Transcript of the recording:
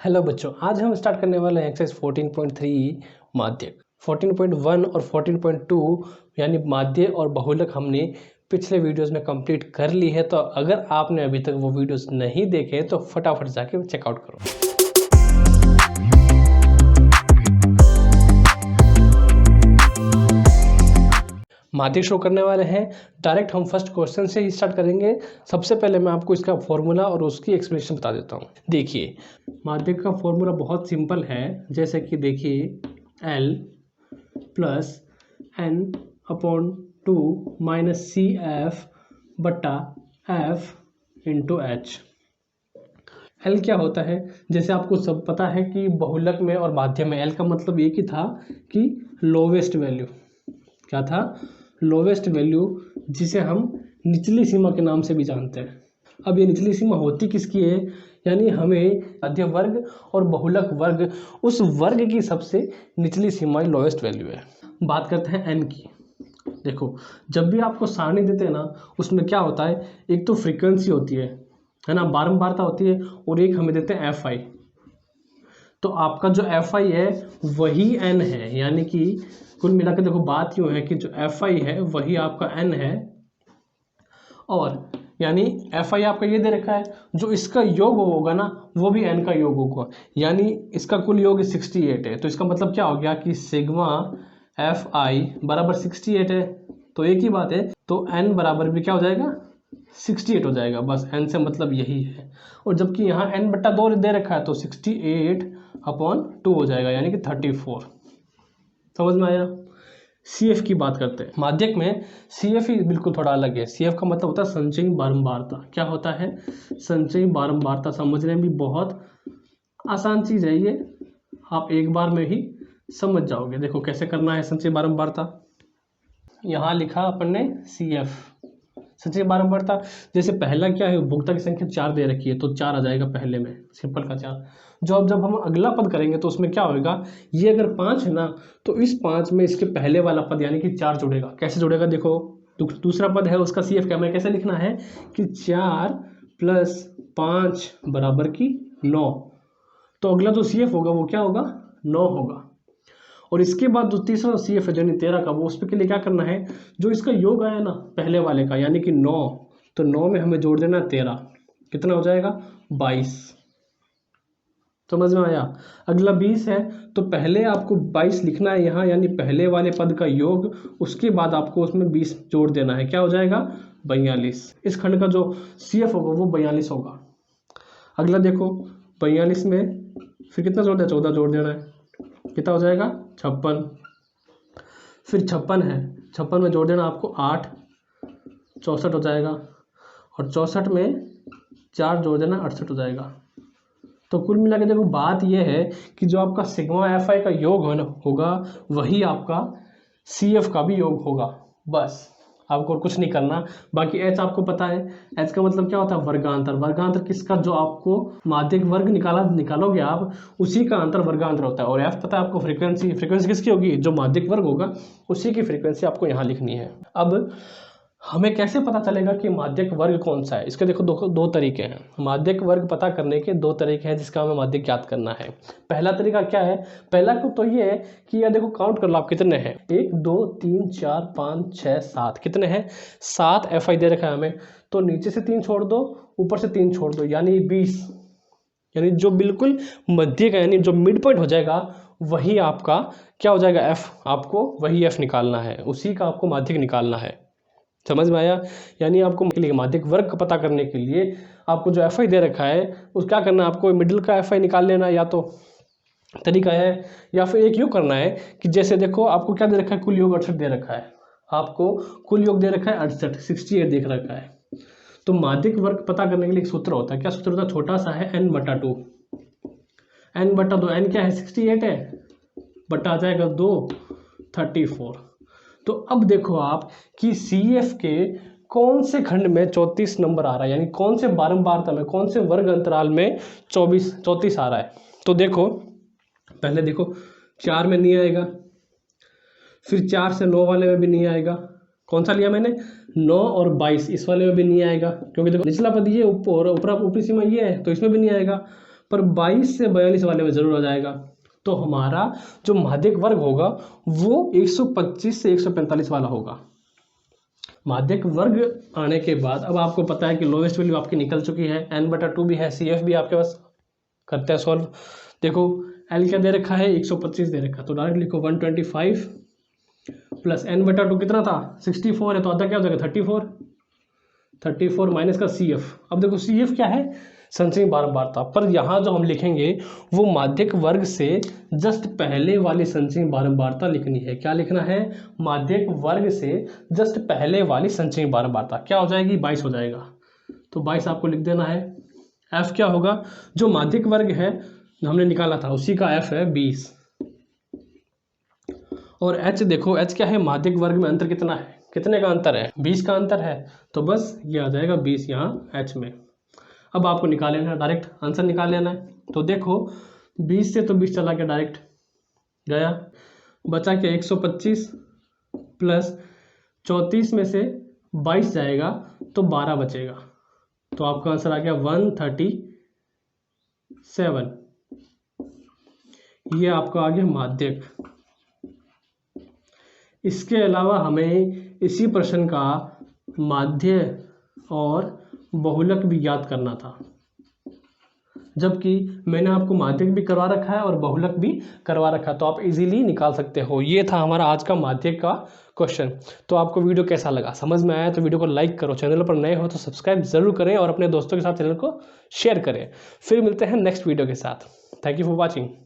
Hello बच्चों, आज हम स्टार्ट करने वाले हैं एक्सरसाइज 14.3 माध्यक। 14.1 और 14.2 यानी माध्य और बहुलक हमने पिछले वीडियोस में कंप्लीट कर ली है। तो अगर आपने अभी तक वो वीडियोस नहीं देखे तो फटाफट जाके चेकआउट करो। माध्यक शो करने वाले हैं। डायरेक्ट हम फर्स्ट क्वेश्चन से ही स्टार्ट करेंगे। सबसे पहले मैं आपको इसका फॉर्मूला और उसकी एक्सप्लेनेशन बता देता हूँ। देखिए, माध्यक का फॉर्मूला बहुत सिंपल है। जैसे कि देखिए, L plus N upon 2 minus C F बटा एफ इंटू एच। एल क्या होता है? जैसे आपको सब पता है कि बहुलक में और माध्यम में एल का मतलब एक ही था कि लोवेस्ट वैल्यू। क्या था? लोवेस्ट वैल्यू, जिसे हम निचली सीमा के नाम से भी जानते हैं। अब ये निचली सीमा होती किसकी है? यानी हमें मध्य वर्ग और बहुलक वर्ग, उस वर्ग की सबसे निचली सीमा लोवेस्ट वैल्यू है। बात करते हैं एन की। देखो, जब भी आपको सारणी देते हैं ना, उसमें क्या होता है, एक तो फ्रीक्वेंसी होती है ना, बारंबारता होती है, और एक हमें देते हैं एफ आई। तो आपका जो एफ आई है वही एन है। यानी कि कुल मिलाकर देखो, बात यूँ है कि जो एफ आई है वही आपका एन है, और यानी एफ आई आपका ये दे रखा है, जो इसका योग होगा ना वो भी एन का योग होगा। यानी इसका कुल योग 68 है। तो इसका मतलब क्या हो गया कि सिग्मा एफ आई बराबर 68 है। तो एक ही बात है, तो एन बराबर भी क्या हो जाएगा? 68 हो जाएगा। बस एन से मतलब यही है। और जबकि यहाँ एन बट्टा 2 दे रखा है, तो 68 अपॉन 2 हो जाएगा, यानी कि 34। समझ में आया? सी एफ की बात करते हैं। माध्यक में सी एफ ही बिल्कुल थोड़ा अलग है। सी एफ का मतलब होता है संचयी बारंबारता। क्या होता है? संचयी बारंबारता समझने में भी बहुत आसान चीज़ है ये, आप एक बार में ही समझ जाओगे। देखो कैसे करना है संचयी बारंबारता। यहाँ लिखा अपन ने सी एफ, संचयी बारंबारता। जैसे पहला क्या है, उपभोक्ता की संख्या 4 दे रखी है, तो 4 आ जाएगा पहले में, सिंपल का 4। जब हम अगला पद करेंगे तो उसमें क्या होगा, ये अगर 5 है ना, तो इस 5 में इसके पहले वाला पद यानी कि 4 जुड़ेगा। कैसे जुड़ेगा? देखो, दूसरा पद है उसका सी एफ क्या, मैं कैसे लिखना है कि 4 प्लस 5 बराबर की 9। तो अगला जो सी एफ होगा वो क्या होगा? 9 होगा। और इसके बाद जो तीसरा सी एफ है यानी 13 का, वो उस पर के लिए क्या करना है, जो इसका योग आया ना पहले वाले का यानी कि 9, तो 9 में हमें जोड़ देना 13। कितना हो जाएगा? 22। समझ में आया? अगला 20 है, तो पहले आपको 22 लिखना है यहाँ, यानी पहले वाले पद का योग, उसके बाद आपको उसमें 20 जोड़ देना है। क्या हो जाएगा? 42। इस खंड का जो सी एफ होगा वो 42 होगा। अगला देखो, 42 में फिर कितना जोड़ देना? 14 जोड़ देना है। कितना हो जाएगा? 56। फिर 56 है, 56 में जोड़ देना आपको 8, 64 हो जाएगा। और 64 में 4 जोड़ देना, 68 हो जाएगा। तो कुल मिला के देखो, बात यह है कि जो आपका सिग्मा एफ आई का योग होगा वही आपका सी एफ का भी योग होगा। बस आपको और कुछ नहीं करना। बाकी एच आपको पता है, एच का मतलब क्या होता है? वर्गांतर। वर्गांतर किसका? जो आपको माध्यक वर्ग निकालोगे आप, उसी का अंतर वर्गांतर होता है। और एफ पता है आपको? फ्रीक्वेंसी। फ्रीक्वेंसी किसकी होगी? जो माध्यक वर्ग होगा उसी की फ्रीक्वेंसी आपको यहाँ लिखनी है। अब हमें कैसे पता चलेगा कि माध्यक वर्ग कौन सा है? इसके देखो दो तरीके हैं। माध्यक वर्ग पता करने के 2 तरीके हैं जिसका हमें माध्यक ज्ञात करना है। पहला तरीका क्या है? पहला तो ये है कि यार देखो, काउंट कर लो आप कितने हैं। 1 2 3 4 5 6 7। कितने हैं? 7 एफ आई दे रखा है हमें, तो नीचे से 3 छोड़ दो, ऊपर से 3 छोड़ दो, यानी 20। यानी जो बिल्कुल मध्य का यानी जो मिड पॉइंट हो जाएगा वही आपका क्या हो जाएगा? एफ। आपको वही एफ निकालना है, उसी का आपको माध्यक निकालना है। समझ में आया? यानी आपको माध्यक वर्ग का पता करने के लिए आपको जो एफ आई दे रखा है उस क्या करना है, आपको मिडिल का एफ आई निकाल लेना, या तो तरीका है, या फिर एक यूँ करना है कि जैसे देखो, आपको क्या दे रखा है? कुल योग 68 दे रखा है। आपको कुल योग दे रखा है 68, 68 देख रखा है। तो माध्यक वर्ग पता करने के लिए एक सूत्र होता है। क्या सूत्र होता है? छोटा सा है, n बटा 2। n बटा 2, n क्या है? 68 है, बटा आ जाएगा 2, 34। तो अब देखो आप कि सी एफ के कौन से खंड में 34 नंबर आ रहा है, यानी कौन से बारंबारता में, कौन से वर्ग अंतराल में 34 आ रहा है। तो देखो, पहले देखो 4 में नहीं आएगा, फिर 4 से 9 वाले में भी नहीं आएगा। कौन सा लिया मैंने? 9 और 22, इस वाले में भी नहीं आएगा, क्योंकि देखो निचला पद ये ऊपर, ऊपरी सीमा ये है, तो इसमें भी नहीं आएगा। पर 22 से 42 वाले में ज़रूर आ जाएगा। तो हमारा जो माध्यक वर्ग होगा वो 125 से 145 वाला होगा। माध्यक वर्ग आने के बाद अब आपको पता है कि लोवेस्ट वैल्यू आपकी निकल चुकी है, n/2 भी है, CF भी आपके पास। करते हैं सॉल्व। देखो L क्या दे रखा है, 125 दे रखा, तो डायरेक्ट लिखो 125 प्लस n/2 कितना था, 64 है, तो आधा क्या हो जाएगा 34 माइनस का CF। अब देखो CF क्या है, संचयी बारंबारता, पर यहाँ जो हम लिखेंगे वो माध्यक वर्ग से जस्ट पहले वाली संचयी बारंबारता लिखनी है। क्या लिखना है, माध्यक वर्ग से जस्ट पहले वाली संचयी बारंबारता क्या हो जाएगी, 22 हो जाएगा। तो 22 आपको लिख देना है। F क्या होगा, जो माध्यक वर्ग है हमने निकाला था उसी का F है 20। और H देखो, H क्या है, माध्यक वर्ग में अंतर कितना है, कितने का अंतर है, 20 का अंतर है, तो बस ये आ जाएगा 20 यहाँ H में। अब आपको निकाल लेना है, डायरेक्ट आंसर निकाल लेना है। तो देखो 20 से तो 20 चला गया, डायरेक्ट गया, बचा क्या 125 प्लस 34 में से 22 जाएगा तो 12 बचेगा, तो आपका आंसर आ गया 137। ये आपका आ गया माध्यक। इसके अलावा हमें इसी प्रश्न का माध्य और बहुलक भी याद करना था, जबकि मैंने आपको माध्यक भी करवा रखा है और बहुलक भी करवा रखा है, तो आप इजीली निकाल सकते हो। ये था हमारा आज का माध्यक का क्वेश्चन। तो आपको वीडियो कैसा लगा, समझ में आया तो वीडियो को लाइक करो, चैनल पर नए हो तो सब्सक्राइब जरूर करें और अपने दोस्तों के साथ चैनल को शेयर करें। फिर मिलते हैं नेक्स्ट वीडियो के साथ। Thank you for watching.